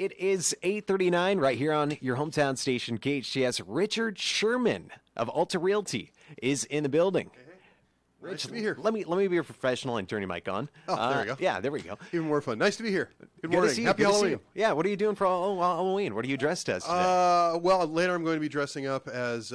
It is 8:39 right here on your hometown station, KHTS. Richard Szerman of Alta Realty is in the building. Rich, Nice to be here. Let me be a professional and turn your mic on. Oh, there you go. Yeah, there we go. Even more fun. Nice to be here. Good Good to morning. see you. Happy Good to see Halloween. you. Yeah, what are you doing for Halloween? What are you dressed as today? Well, later I'm going to be dressing up as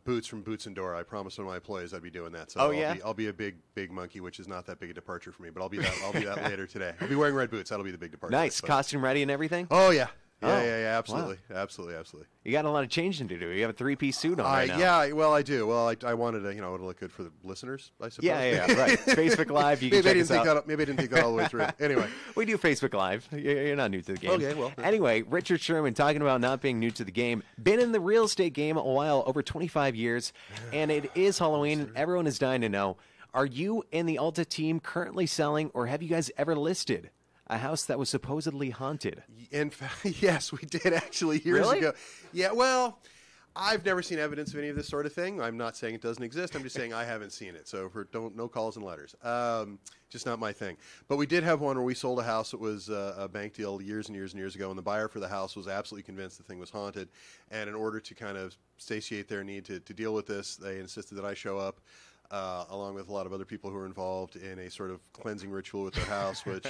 Boots from Boots and Dora. I promised one of my employees I'd be doing that. So I'll be a big monkey, which is not that big a departure for me. But I'll be that later today. I'll be wearing red boots. That'll be the big departure. Nice. But, Costume ready and everything? oh yeah. Oh, Yeah, absolutely. wow. Absolutely. You got a lot of changing to do. You have a three-piece suit on right now. Yeah, well, I do. Well, I wanted to, to look good for the listeners, I suppose. Yeah, right. Facebook Live, you can maybe check us out. Maybe I didn't think that all the way through. Anyway. We do Facebook Live. You're not new to the game. Okay, well. Anyway, Richard Szerman, talking about not being new to the game. Been in the real estate game a while, over 25 years, and it is Halloween. Everyone is dying to know, are you and the Alta team currently selling, or have you guys ever listed a house that was supposedly haunted? In fact, yes, we did actually years Really? ago. Yeah, well, I've never seen evidence of any of this sort of thing. I'm not saying it doesn't exist. I'm just saying I haven't seen it. So no calls and letters. Just not my thing. But we did have one where we sold a house that was a bank deal years and years and years ago, and the buyer for the house was absolutely convinced the thing was haunted. And in order to kind of satiate their need to deal with this, they insisted that I show up, along with a lot of other people who were involved in a sort of cleansing ritual with their house, which...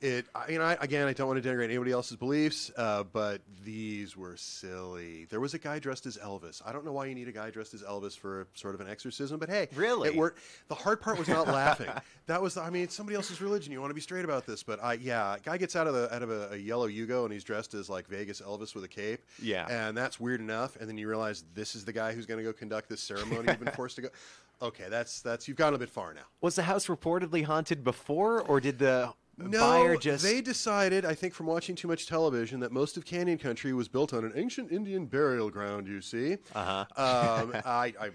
I don't want to denigrate anybody else's beliefs, but these were silly. There was a guy dressed as Elvis. I don't know why you need a guy dressed as Elvis for a, sort of an exorcism, but hey, Really? it worked. The hard part was not laughing. That was, it's somebody else's religion. You want to be straight about this, but a guy gets out of a yellow Yugo and he's dressed as like Vegas Elvis with a cape. Yeah. And that's weird enough. And then you realize this is the guy who's going to go conduct this ceremony you've been forced to go. Okay, that's you've gone a bit far now. Was the house reportedly haunted before, or did the No, buyer just... they decided, I think from watching too much television, that most of Canyon Country was built on an ancient Indian burial ground, you see. Uh-huh.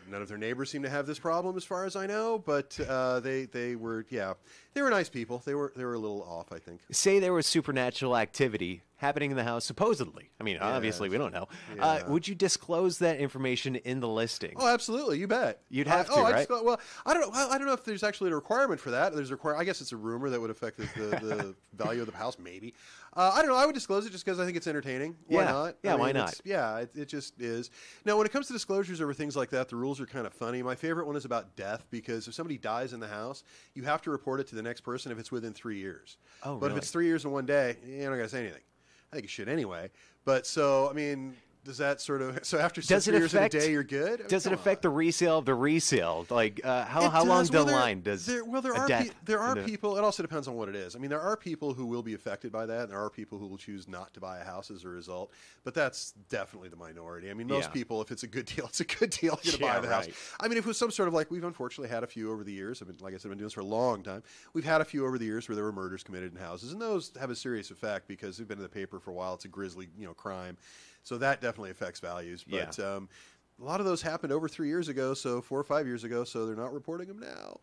None of their neighbors seem to have this problem as far as I know, but they were nice people. They were a little off, I think. Say there was supernatural activity happening in the house, supposedly. I mean, obviously, we don't know. Yeah. Would you disclose that information in the listing? Oh, absolutely. You bet. You'd have to, right? I don't know. I don't know if there's actually a requirement for that. I guess it's a rumor that would affect the value of the house, maybe. I don't know. I would disclose it just because I think it's entertaining. Why not? Yeah, why not? It just is. Now, when it comes to disclosures over things like that, the rules are kind of funny. My favorite one is about death, because if somebody dies in the house, you have to report it to the next person if it's within 3 years. Oh, But really? if it's 3 years in one day, you don't got to say anything. I think you should anyway. But so, does that sort of... So after 3 years in a day, you're good? Does it affect the resale of the resale? Like, how long down the line does there are people... It also depends on what it is. There are people who will be affected by that, and there are people who will choose not to buy a house as a result. But that's definitely the minority. Most people, if it's a good deal, it's a good deal. You're going to buy the house. If it was some sort of like... We've unfortunately had a few over the years. Like I said, I've been doing this for a long time. We've had a few over the years where there were murders committed in houses, and those have a serious effect because they've been in the paper for a while. It's a grisly, crime. So that definitely affects values. But a lot of those happened over 3 years ago, so 4 or 5 years ago, so they're not reporting them now.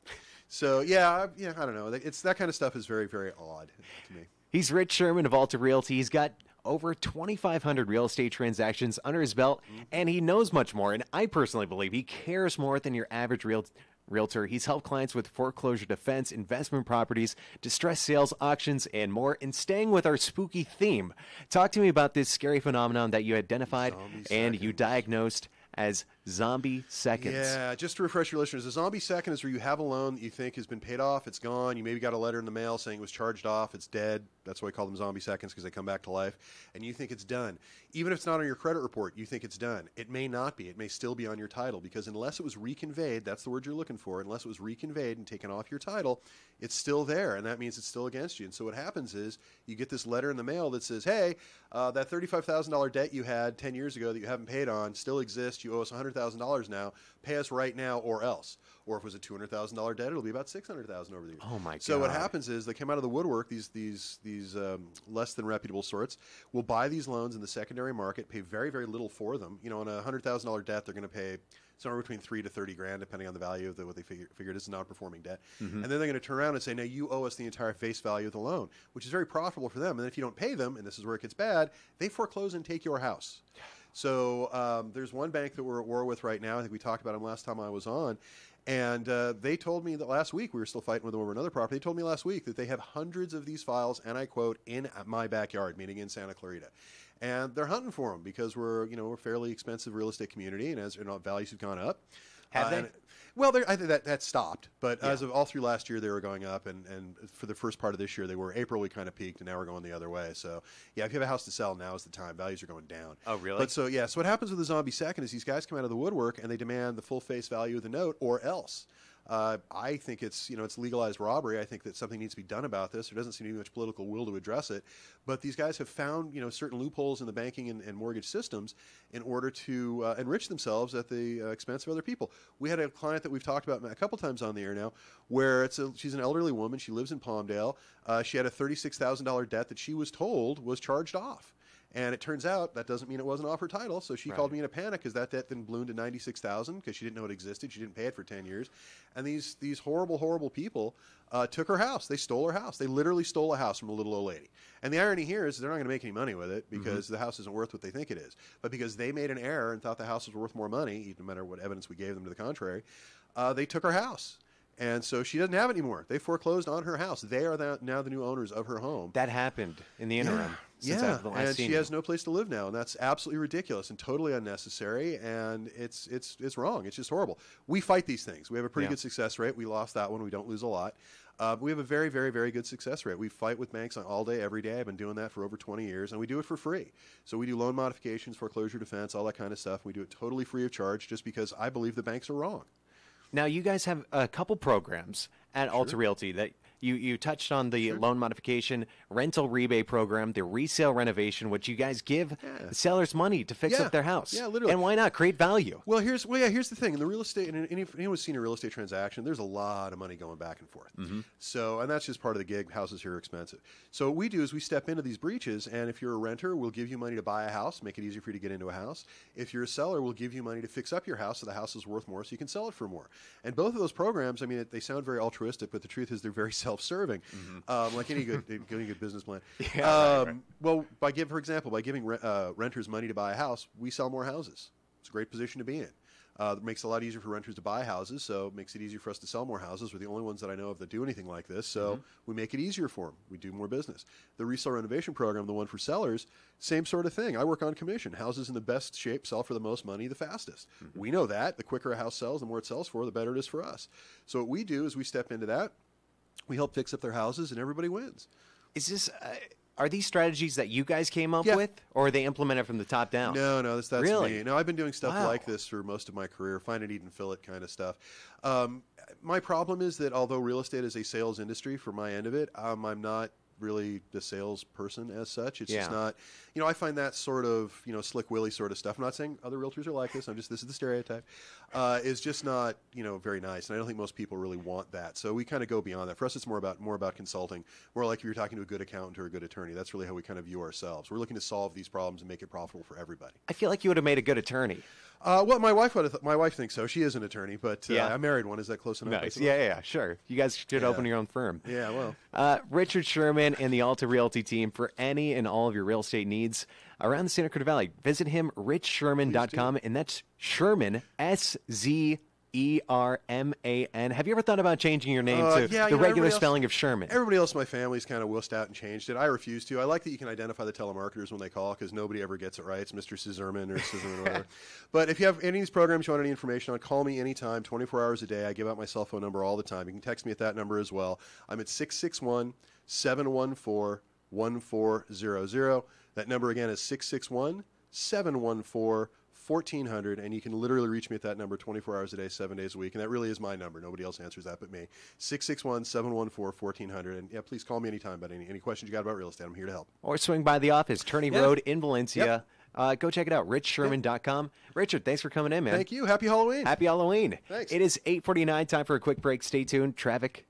So, I don't know. It's that kind of stuff is very, very odd to me. He's Rich Szerman of Alta Realty. He's got over 2,500 real estate transactions under his belt, and he knows much more. And I personally believe he cares more than your average realtor. He's helped clients with foreclosure defense, investment properties, distressed sales, auctions, and more. And staying with our spooky theme, talk to me about this scary phenomenon that you identified and you diagnosed as zombie seconds. Yeah, just to refresh your listeners, a zombie second is where you have a loan that you think has been paid off, it's gone, you maybe got a letter in the mail saying it was charged off, it's dead. That's why we call them zombie seconds, because they come back to life, and you think it's done. Even if it's not on your credit report, you think it's done. It may not be. It may still be on your title, because unless it was reconveyed, that's the word you're looking for, unless it was reconveyed and taken off your title, it's still there, and that means it's still against you. And so what happens is you get this letter in the mail that says, hey, that $35,000 debt you had 10 years ago that you haven't paid on still exists. You owe us $100,000 now. Pay us right now or else. Or if it was a $200,000 debt, it'll be about $600,000 over the years. Oh, my God. So what happens is they come out of the woodwork, these less than reputable sorts, will buy these loans in the secondary market, pay very, very little for them. On a $100,000 debt, they're going to pay somewhere between $3 to $30,000, depending on the value of what they figured is a non-performing debt. And then they're going to turn around and say, now you owe us the entire face value of the loan, which is very profitable for them. And then if you don't pay them, and this is where it gets bad, they foreclose and take your house. So there's one bank that we're at war with right now. I think we talked about them last time I was on. And they told me that last week, we were still fighting with them over another property. They told me last week that they have hundreds of these files, and I quote, in my backyard, meaning in Santa Clarita. And they're hunting for them because we're a fairly expensive real estate community, and as values have gone up. Have they? Well, I think that stopped, but as of all through last year, they were going up, and for the first part of this year, they were. April, we kind of peaked, and now we're going the other way. So, yeah, if you have a house to sell, now is the time. Values are going down. Oh, really? But so what happens with the zombie second is these guys come out of the woodwork and they demand the full face value of the note, or else. I think it's legalized robbery. I think that something needs to be done about this. There doesn't seem to be much political will to address it. But these guys have found certain loopholes in the banking and mortgage systems in order to enrich themselves at the expense of other people. We had a client that we've talked about a couple times on the air now, where she's an elderly woman. She lives in Palmdale. She had a $36,000 debt that she was told was charged off. And it turns out that doesn't mean it wasn't off her title. So she called me in a panic because that debt then ballooned to $96,000 because she didn't know it existed. She didn't pay it for 10 years. And these horrible, horrible people took her house. They stole her house. They literally stole a house from a little old lady. And the irony here is they're not going to make any money with it because the house isn't worth what they think it is. But because they made an error and thought the house was worth more money, no matter what evidence we gave them to the contrary, they took her house. And so she doesn't have it anymore. They foreclosed on her house. They are now the new owners of her home. That happened in the interim. Yeah, and she has no place to live now, and that's absolutely ridiculous and totally unnecessary, and it's wrong. It's just horrible. We fight these things. We have a pretty good success rate. We lost that one. We don't lose a lot. We have a very, very, very good success rate. We fight with banks all day, every day. I've been doing that for over 20 years, and we do it for free. So we do loan modifications, foreclosure defense, all that kind of stuff. We do it totally free of charge just because I believe the banks are wrong. Now, you guys have a couple programs at Alta Realty that you touched on the loan modification, rental rebate program, the resale renovation, which you guys give sellers money to fix up their house. Yeah, literally. And why not create value? Well, here's the thing. In the real estate, and anyone's seen a real estate transaction, there's a lot of money going back and forth. So, and that's just part of the gig. Houses here are expensive. So what we do is we step into these breaches, and if you're a renter, we'll give you money to buy a house, make it easier for you to get into a house. If you're a seller, we'll give you money to fix up your house so the house is worth more so you can sell it for more. And both of those programs, I mean, they sound very altruistic, but the truth is they're very self-serving. Like any good business plan. Well, for example, by giving renters money to buy a house, we sell more houses. It's a great position to be in. It makes it a lot easier for renters to buy houses, so it makes it easier for us to sell more houses. We're the only ones that I know of that do anything like this, so we make it easier for them. We do more business. The resale renovation program, the one for sellers, same sort of thing. I work on commission. Houses in the best shape sell for the most money the fastest. We know that. The quicker a house sells, the more it sells for, the better it is for us. So what we do is we step into that. We help fix up their houses, and everybody wins. Is this? Are these strategies that you guys came up with, or are they implemented from the top down? No, that's really me. No, I've been doing stuff like this for most of my career, find it, eat, and fill it kind of stuff. My problem is that although real estate is a sales industry for my end of it, I'm not really the salesperson as such. It's just not, I find that sort of, slick willy sort of stuff. I'm not saying other realtors are like this. This is the stereotype. Is just not, very nice. And I don't think most people really want that. So we kind of go beyond that. For us, it's more about consulting, more like if you're talking to a good accountant or a good attorney. That's really how we kind of view ourselves. We're looking to solve these problems and make it profitable for everybody. I feel like you would have made a good attorney. Well, my wife thinks so. She is an attorney, but I married one. Is that close enough? Nice. Yeah, sure. You guys should open your own firm. Yeah, well. Richard Szerman and the Alta Realty team for any and all of your real estate needs around the Santa Cruz Valley. Visit him, richszerman.com, and that's Szerman, SZERMAN. Have you ever thought about changing your name to the regular spelling of Sherman? Everybody else in my family's kind of wussed out and changed it. I refuse to. I like that you can identify the telemarketers when they call because nobody ever gets it right. It's Mr. Szerman or Szerman or whatever. But if you have any of these programs you want any information on, call me anytime, 24 hours a day. I give out my cell phone number all the time. You can text me at that number as well. I'm at 661-714-1400. That number again is 661-714-1400. 1400, and you can literally reach me at that number 24 hours a day, 7 days a week, and that really is my number. Nobody else answers that but me. 661-714-1400, and please call me anytime about any questions you got about real estate. I'm here to help. Or swing by the office, Turney Road in Valencia. Go check it out, richszerman.com. Richard, thanks for coming in, man. Thank you. Happy Halloween. Happy Halloween. Thanks. It is 8:49, time for a quick break. Stay tuned. Traffic